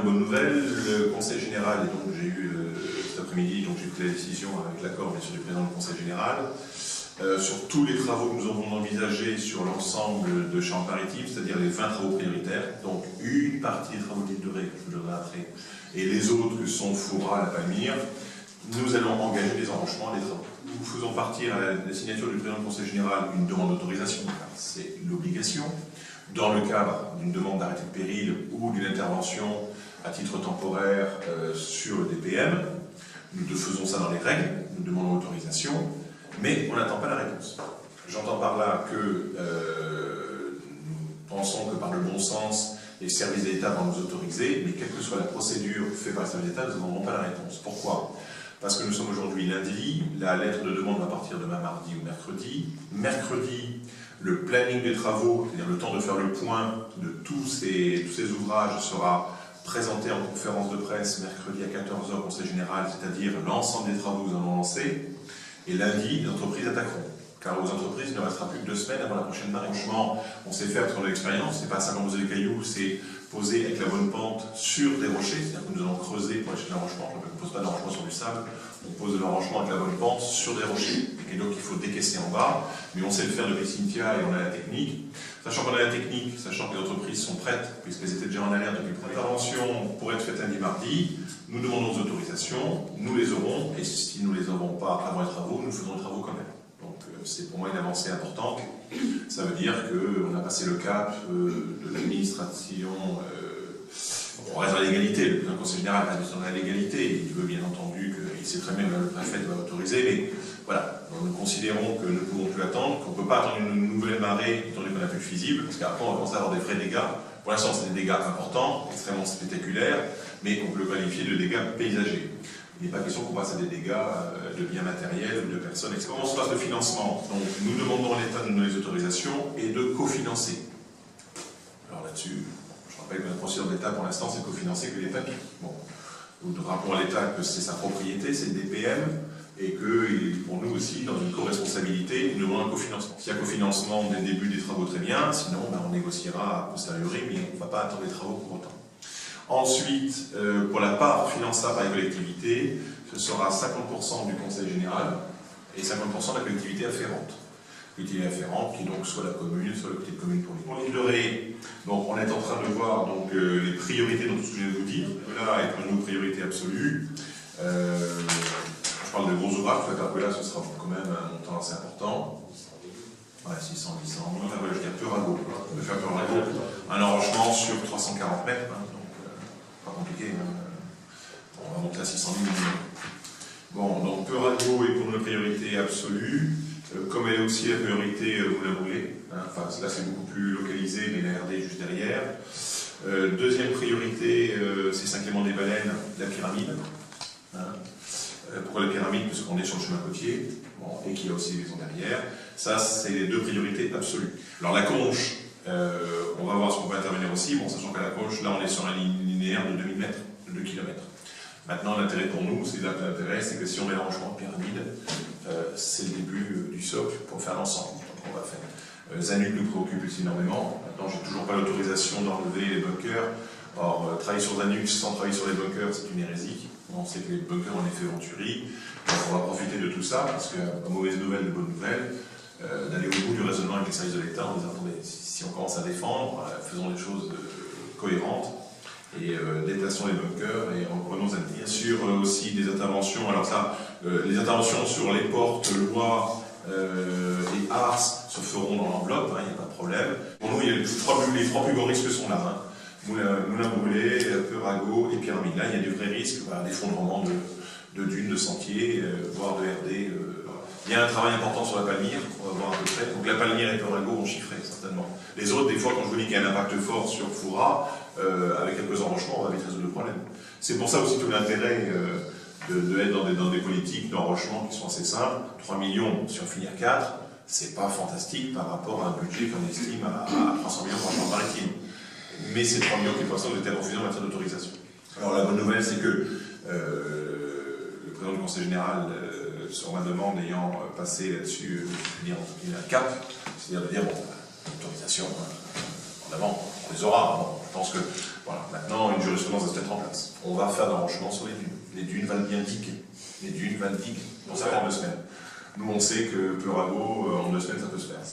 bonne nouvelle, le Conseil général, et donc j'ai eu cet après-midi, donc j'ai pris la décision avec l'accord bien sûr du président du Conseil général, sur tous les travaux que nous avons envisagés sur l'ensemble de Charente-Maritime, c'est-à-dire les 20 travaux prioritaires, donc une partie des travaux de l'île de Ré, je le donnerai après, et les autres que sont Foura, La Palmyre, nous allons engager des enrochements et des travaux. Nous faisons partir à la signature du président du Conseil général une demande d'autorisation, car c'est l'obligation, dans le cadre d'une demande d'arrêté de péril ou d'une intervention à titre temporaire sur le DPM. Nous faisons ça dans les règles, nous demandons l'autorisation, mais on n'attend pas la réponse. J'entends par là que nous pensons que par le bon sens, les services d'État vont nous autoriser, mais quelle que soit la procédure faite par les services d'État, nous n'avons pas la réponse. Pourquoi ? Parce que nous sommes aujourd'hui lundi, la lettre de demande va partir demain mardi ou mercredi. Mercredi, le planning des travaux, c'est-à-dire le temps de faire le point de tous ces ouvrages, sera présenté en conférence de presse mercredi à 14h au Conseil général, c'est-à-dire l'ensemble des travaux que nous allons lancer. Et lundi, les entreprises attaqueront. Car aux entreprises, il ne restera plus que 2 semaines avant la prochaine marée. Franchement, on sait faire parce qu'on a l'expérience, c'est pas simplement poser des cailloux, c'est poser avec la bonne pente sur des rochers, c'est-à-dire que nous allons creuser pour acheter l'enrochement. On ne pose pas d'enrochement sur du sable, on pose de l'enrochement avec la bonne pente sur des rochers. Et donc il faut décaisser en bas, mais on sait le faire depuis Cynthia et on a la technique. Sachant qu'on a la technique, sachant que les entreprises sont prêtes, puisqu'elles étaient déjà en alerte depuis le premier. L'intervention pourrait être faite lundi mardi, nous demandons des autorisations, nous les aurons, et si nous ne les avons pas avant les travaux, nous faisons les travaux quand même. Donc c'est pour moi une avancée importante. Ça veut dire qu'on a passé le cap de l'administration. On reste dans l'égalité, le président du Conseil général reste dans l'égalité, il veut bien entendu qu'il sait très bien que le préfet va autoriser, mais voilà, nous considérons que nous ne pouvons plus attendre, qu'on ne peut pas attendre une nouvelle marée, étant donné qu'on n'a plus de fusible, parce qu'après on va commencer à avoir des vrais dégâts. Pour l'instant, c'est des dégâts importants, extrêmement spectaculaires, mais on peut le qualifier de dégâts paysagers. Il n'est pas question qu'on passe à des dégâts de biens matériels ou de personnes, etc. Comment se passe le financement? Donc, nous demandons à l'État de nous donner les autorisations et de cofinancer. Alors là-dessus, je rappelle que la procédure d'État pour l'instant, c'est de cofinancer que l'État. Bon, nous rappelons à l'État que c'est sa propriété, c'est le DPM, et que pour nous aussi, dans une co-responsabilité, nous demandons un cofinancement. S'il y a cofinancement dès le début des travaux, très bien, sinon on négociera a posteriori, mais on ne va pas attendre les travaux pour autant. Ensuite, pour la part finançable par les collectivités, ce sera 50% du Conseil général et 50% de la collectivité afférente. Collectivité afférente qui est donc soit la commune, soit la petite commune pour l'île de Ré. Donc on est en train de voir donc, les priorités dans tout ce que je viens de vous dire. Là est pour nous priorité absolue. Je parle de gros ouvrages, que là ce sera quand même un montant assez important. Ouais, 600, 800, je dirais Purago. On va faire Purago. Un enrochement sur 340 mètres. Pas compliqué, on va monter à 600 000. Bon, donc Purago est pour nous la priorité absolue, comme elle est aussi la priorité Moulin-Roulet, enfin là c'est beaucoup plus localisé, mais la RD est juste derrière. Deuxième priorité, c'est Saint-Clément-des-Baleines, la pyramide. Pourquoi la pyramide? Parce qu'on est sur le chemin côtier, bon, et qu'il y a aussi des maisons derrière. Ça, c'est les 2 priorités absolues. Alors la Conche, on va voir ce qu'on peut intervenir aussi, bon, sachant qu'à la Conche, là on est sur un linéaire de 2000 mètres, de 2 km. Maintenant, l'intérêt pour nous, c'est que si on met l'enrochement de pyramide, c'est le début du socle pour faire l'ensemble. Donc on va faire. Zanuck nous préoccupe aussi énormément. Maintenant, j'ai toujours pas l'autorisation d'enlever les bunkers. Or, travailler sur Zanuck sans travailler sur les bunkers, c'est une hérésie. On sait que les bunkers ont un effet Venturi. Donc on va profiter de tout ça, parce que, mauvaise nouvelle, de bonne nouvelle, d'aller au bout du raisonnement avec les services de l'État en disant, attendez, si on commence à défendre, faisons des choses cohérentes, et déplaçons les bunkers, et reprenons Zanuck. Bien sûr, aussi des interventions, alors ça, les interventions sur les portes, Loire et Ars se feront dans l'enveloppe, il n'y a pas de problème. Pour nous, les 3 plus gros risques sont là. Moulin-Roulet, Purago et Pyramide. Là, il y a des vrais risques, d'effondrement de dunes, de sentiers, voire de RD. Il y a un travail important sur la Palmyre, on va voir à peu près. Donc la Palmyre et Purago vont chiffrer, certainement. Les autres, des fois, quand je vous dis qu'il y a un impact fort sur Foura, avec quelques enrochements, on va vite résoudre le problème. C'est pour ça aussi tout l'intérêt de être dans des politiques d'enrochement qui sont assez simples. 3 millions, si on finit à 4, c'est pas fantastique par rapport à un budget qu'on estime à 300 millions pour la Charente-Maritime. Mais c'est 3 millions qui pour l'instant ont été refusés en matière d'autorisation. Alors la bonne nouvelle, c'est que le président du Conseil général, sur ma demande, ayant passé là-dessus un cap, c'est-à-dire de dire, bon, l'autorisation, en avant, on les aura. Bon, je pense que Voilà. Maintenant, une jurisprudence va se mettre en place. On va faire d'arrangements sur les dunes. Les dunes valent bien diguer. Les dunes valent diguer. Pour ça, en 2 semaines. Nous, on sait que Peurago, en 2 semaines, ça peut se faire.